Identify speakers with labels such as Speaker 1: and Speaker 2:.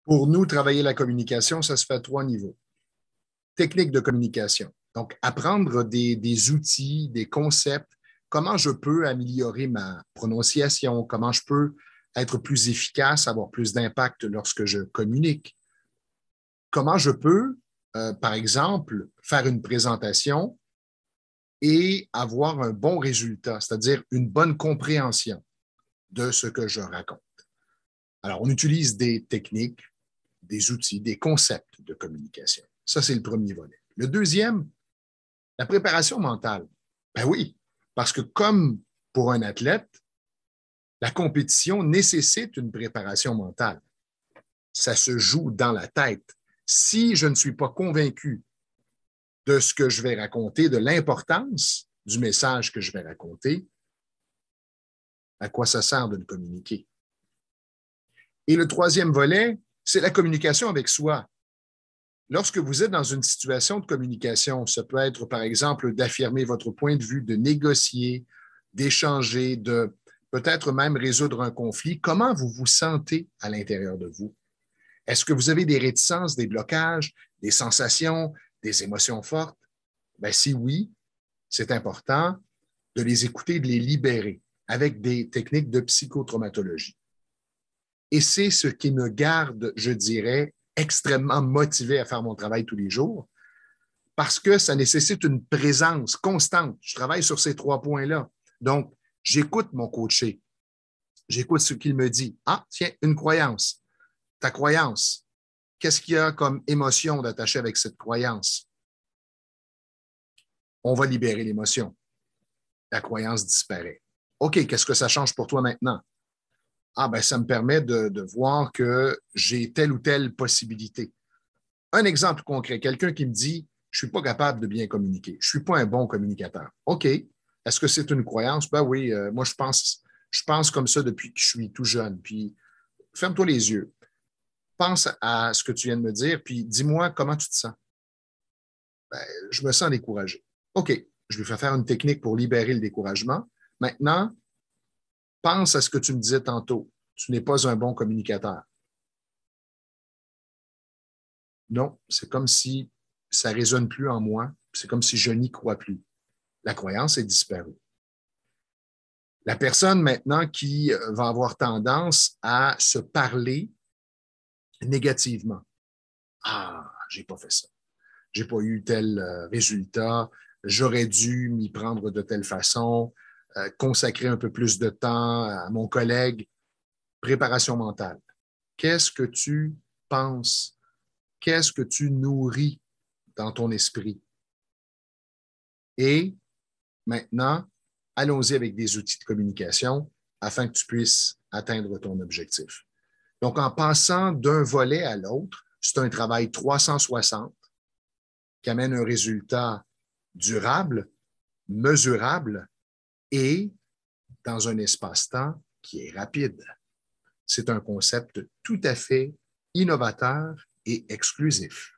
Speaker 1: Pour nous, travailler la communication, ça se fait à trois niveaux. Technique de communication. Donc, apprendre des outils, des concepts, comment je peux améliorer ma prononciation, comment je peux être plus efficace, avoir plus d'impact lorsque je communique, comment je peux, par exemple, faire une présentation et avoir un bon résultat, c'est-à-dire une bonne compréhension de ce que je raconte. Alors, on utilise des techniques, des outils, des concepts de communication. Ça, c'est le premier volet. Le deuxième, la préparation mentale. Ben oui, parce que comme pour un athlète, la compétition nécessite une préparation mentale. Ça se joue dans la tête. Si je ne suis pas convaincu de ce que je vais raconter, de l'importance du message que je vais raconter, à quoi ça sert de le communiquer? Et le troisième volet, c'est la communication avec soi. Lorsque vous êtes dans une situation de communication, ça peut être, par exemple, d'affirmer votre point de vue, de négocier, d'échanger, de peut-être même résoudre un conflit. Comment vous vous sentez à l'intérieur de vous? Est-ce que vous avez des réticences, des blocages, des sensations, des émotions fortes? Bien, si oui, c'est important de les écouter, de les libérer avec des techniques de psychotraumatologie. Et c'est ce qui me garde, je dirais, extrêmement motivé à faire mon travail tous les jours parce que ça nécessite une présence constante. Je travaille sur ces trois points-là. Donc, j'écoute mon coaché. J'écoute ce qu'il me dit. Ah, tiens, une croyance. Ta croyance, qu'est-ce qu'il y a comme émotion d'attacher avec cette croyance? On va libérer l'émotion. La croyance disparaît. OK, qu'est-ce que ça change pour toi maintenant? Ah, ben, ça me permet de voir que j'ai telle ou telle possibilité. Un exemple concret, quelqu'un qui me dit, je ne suis pas capable de bien communiquer, je ne suis pas un bon communicateur. OK, est-ce que c'est une croyance? Ben oui, moi je pense comme ça depuis que je suis tout jeune. Puis ferme-toi les yeux, pense à ce que tu viens de me dire, puis dis-moi comment tu te sens. Ben, je me sens découragé. OK, je lui fais faire une technique pour libérer le découragement. Maintenant, pense à ce que tu me disais tantôt. Tu n'es pas un bon communicateur. Non, c'est comme si ça ne résonne plus en moi. C'est comme si je n'y crois plus. La croyance est disparue. La personne maintenant qui va avoir tendance à se parler négativement. Ah, j'ai pas fait ça. J'ai pas eu tel résultat. J'aurais dû m'y prendre de telle façon, consacrer un peu plus de temps à mon collègue. Préparation mentale. Qu'est-ce que tu penses? Qu'est-ce que tu nourris dans ton esprit? Et maintenant, allons-y avec des outils de communication afin que tu puisses atteindre ton objectif. Donc, en passant d'un volet à l'autre, c'est un travail 360 qui amène un résultat durable, mesurable et dans un espace-temps qui est rapide. C'est un concept tout à fait innovateur et exclusif.